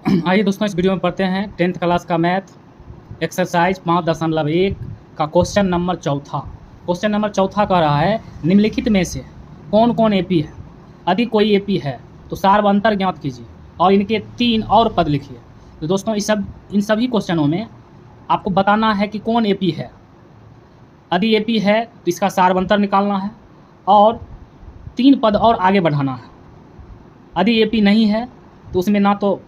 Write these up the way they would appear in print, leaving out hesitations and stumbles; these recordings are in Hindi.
आइए दोस्तों, इस वीडियो में पढ़ते हैं 10th क्लास का मैथ एक्सरसाइज 5.1 का क्वेश्चन नंबर चौथा। क्वेश्चन नंबर चौथा कह रहा है निम्नलिखित में से कौन कौन एपी है। यदि कोई एपी है तो सार्वंतर ज्ञात कीजिए और इनके 3 और पद लिखिए। तो दोस्तों इन सभी क्वेश्चनों में आपको बताना है कि कौन एपी है। यदि एपी है तो इसका सार्वंतर निकालना है और 3 पद और आगे बढ़ाना है। यदि एपी नहीं है तो उसमें ना तो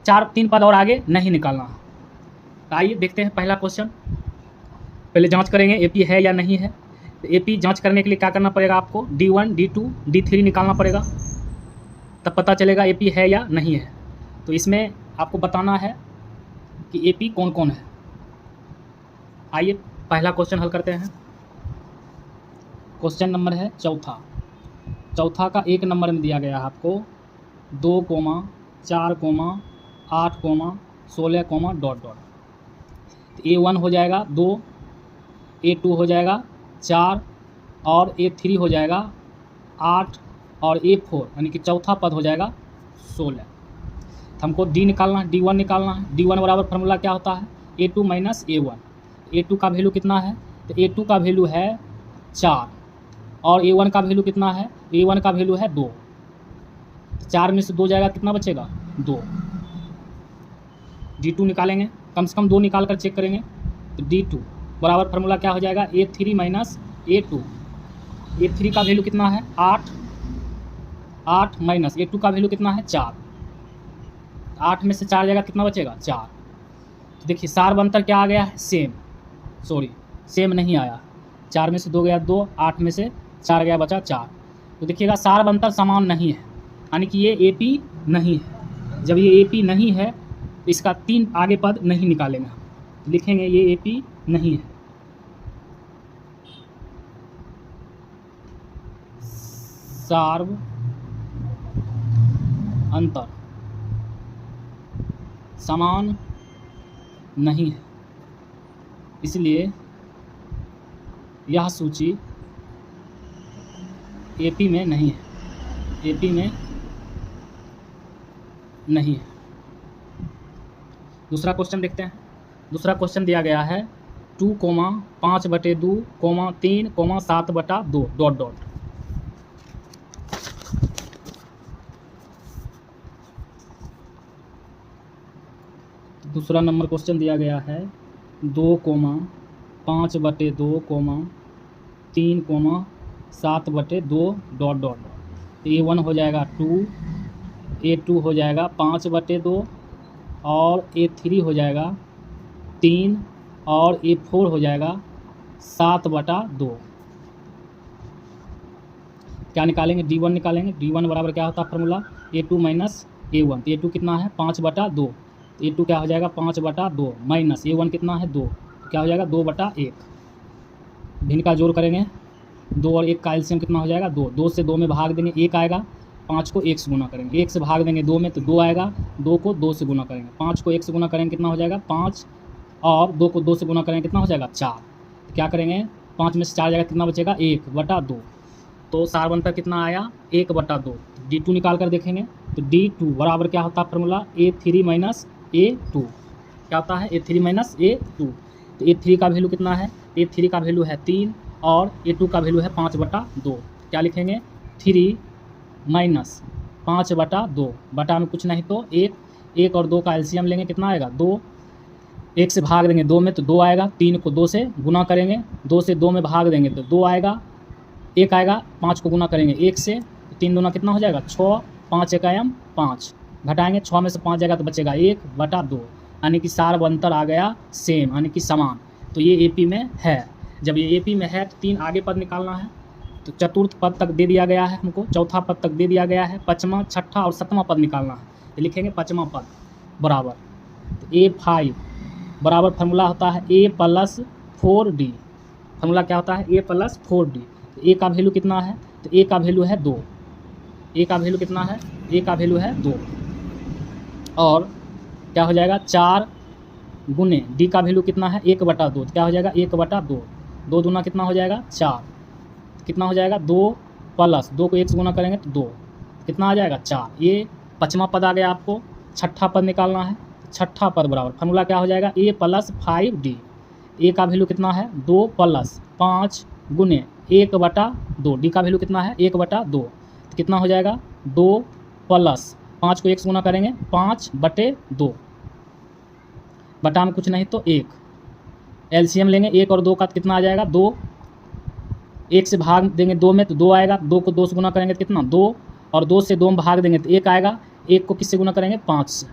3 पद और आगे नहीं निकालना है। तो आइए देखते हैं पहला क्वेश्चन। पहले जांच करेंगे एपी है या नहीं है। तो एपी जांच करने के लिए क्या करना पड़ेगा, आपको D1 D2 D3 निकालना पड़ेगा, तब पता चलेगा एपी है या नहीं है। तो इसमें आपको बताना है कि एपी कौन कौन है। आइए पहला क्वेश्चन हल करते हैं। क्वेश्चन नंबर है चौथा का 1 नंबर में दिया गया है आपको 2, 4, 8, 16, डॉट। तो A1 हो जाएगा 2, A2 हो जाएगा 4 और A3 हो जाएगा 8 और A4 यानी कि चौथा पद हो जाएगा 16। तो हमको D निकालना है, D1 निकालना है। D1 बराबर फार्मूला क्या होता है, A2 माइनस A1। A2 का वैल्यू कितना है, तो A2 का वैल्यू है 4 और A1 का वैल्यू कितना है, A1 का वैल्यू है 2। 4 में से 2 जाएगा, कितना बचेगा 2। D2 निकालेंगे, कम से कम 2 निकाल कर चेक करेंगे। तो D2 बराबर फार्मूला क्या हो जाएगा, A3 माइनस A2। A3 का वैल्यू कितना है 8 माइनस A2 का वैल्यू कितना है 4। 8 में से 4 जाएगा, कितना बचेगा 4। तो देखिए सार्वंतर क्या आ गया है, सेम नहीं आया। 4 में से 2 गया 2, 8 में से 4 गया बचा 4। तो देखिएगा सार्वंतर समान नहीं है, यानी कि ये एपी नहीं है। जब ये एपी नहीं है तो इसका 3 आगे पद नहीं निकालेंगे, लिखेंगे ये एपी नहीं है। सार्वंतर समान नहीं है, इसलिए यह सूची एपी में नहीं है, एपी में नहीं है। दूसरा क्वेश्चन देखते हैं। दूसरा क्वेश्चन दिया गया है 2, 5/2, 3, 7/2 डॉट। दूसरा नंबर क्वेश्चन दिया गया है 2, 5/2, 3, 7/2 डॉट। A1 हो जाएगा 2, A2 हो जाएगा 5/2 और A3 हो जाएगा 3 और A4 हो जाएगा 7/2। क्या निकालेंगे, D1 निकालेंगे। D1 बराबर क्या होता है फार्मूला, A2 माइनस A1। तो A2 कितना है 5/2, तो A2 क्या हो जाएगा 5/2 माइनस A1 कितना है 2, तो क्या हो जाएगा 2/1। भिन्न का जोड़ करेंगे, 2 और 1 का एलसीएम कितना हो जाएगा 2। 2 से 2 में भाग देंगे 1 आएगा, 5 को 1 से गुना करेंगे, 1 से भाग देंगे 2 में तो 2 आएगा, 2 को 2 से गुना करेंगे, 5 को 1 से गुना करेंगे कितना हो जाएगा 5 और 2 को 2 से गुना करेंगे कितना हो जाएगा 4। तो क्या करेंगे, 5 में से 4 जाएगा, कितना बचेगा 1/2। तो सार्वंतर कितना आया 1/2। D2 निकाल कर देखेंगे तो D2 बराबर क्या होता है फार्मूला, A3 माइनस A2। क्या होता है A3 माइनस A2। तो A3 का वैल्यू कितना है, A3 का वैल्यू है 3 और A2 का वैल्यू है 5/2। क्या लिखेंगे 3 माइनस 5/2, बटा में कुछ नहीं तो 1 और 2 का एलसीएम लेंगे, कितना आएगा 2। 1 से भाग देंगे 2 में तो 2 आएगा, 3 को 2 से गुना करेंगे, 2 से 2 में भाग देंगे तो 2 आएगा, 1 आएगा, 5 को गुना करेंगे 1 से तो 3 दूना कितना हो जाएगा 6, 5 1 5 घटाएंगे, 6 में से 5 जाएगा तो बचेगा 1/2, यानी कि सार्वंतर आ गया सेम यानी कि समान। तो ये एपी में है। जब ये एपी में है तो 3 आगे पद निकालना है। तो चतुर्थ पद तक दे दिया गया है हमको, चौथा पद तक दे दिया गया है, 5वां 6ठा और 7वां पद निकालना है। तो लिखेंगे 5वां पद बराबर, तो A5 बराबर फार्मूला होता है A+4D। फार्मूला क्या होता है A+4D। तो A का वैल्यू कितना है, तो A का वैल्यू है 2। A का वैल्यू कितना है, A का वैल्यू है 2 और क्या हो जाएगा 4 गुने D का वैल्यू कितना है 1/2। तो क्या हो जाएगा 1/2, 2 दूना कितना हो जाएगा 4, कितना हो जाएगा 2 प्लस 2 को 1 से गुना करेंगे तो 2, कितना आ जाएगा 4। ये 5वां पद आ गया आपको छठा पद निकालना है। छठा पद बराबर फार्मूला क्या हो जाएगा, a प्लस 5d। a का वैल्यू कितना है 2 प्लस 5 गुने 1/2। d का वैल्यू कितना है 1/2, तो कितना हो जाएगा 2 प्लस 5 को 1 से गुना करेंगे 5/2, बटा में कुछ नहीं तो 1। एलसीएम लेंगे 1 और 2 का तो कितना आ जाएगा 2। 1 से भाग देंगे 2 में तो 2 आएगा, 2 को 2 से गुना करेंगे तो कितना 2, और 2 से 2 में भाग देंगे तो 1 आएगा। 1 को किससे गुना करेंगे 5 से,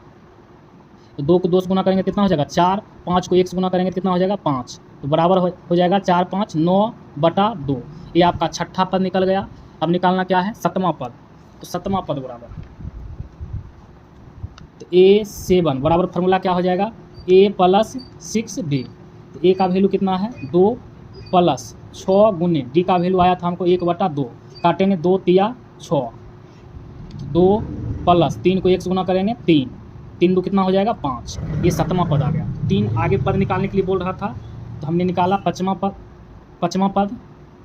तो 2 को 2 से गुना करेंगे कितना हो जाएगा 4। 5 को 1 से गुना करेंगे कितना हो जाएगा 5, तो बराबर हो जाएगा 4 5 9/2। ये आपका छठा पद निकल गया। अब निकालना क्या है सतवां पद, तो सतवां पद बराबर तो a7 बराबर फार्मूला क्या हो जाएगा a प्लस 6d। तो a का वैल्यू कितना है 2 प्लस 6 गुने d का वैल्यू आया था हमको 1/2, काटेंगे 2 तिया 6, 2 प्लस 3 को 1 से गुना करेंगे 3, 3 दो कितना हो जाएगा 5। ये सतवां पद आ गया। 3 आगे पद निकालने के लिए बोल रहा था, तो हमने निकाला पाँचवां पद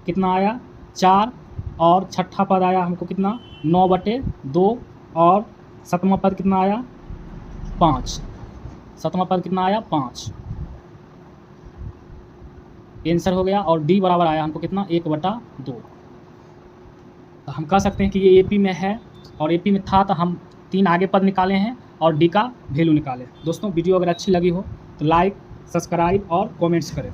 कितना आया 4, और छठा पद आया हमको कितना 9/2, और सतवां पद कितना आया 5। सतवां पद कितना आया 5, आंसर हो गया। और डी बराबर आया हमको कितना 1/2। तो हम कह सकते हैं कि ये एपी में है, और एपी में था तो हम 3 आगे पद निकाले हैं और डी का वैल्यू निकाले। दोस्तों वीडियो अगर अच्छी लगी हो तो लाइक, सब्सक्राइब और कमेंट्स करें।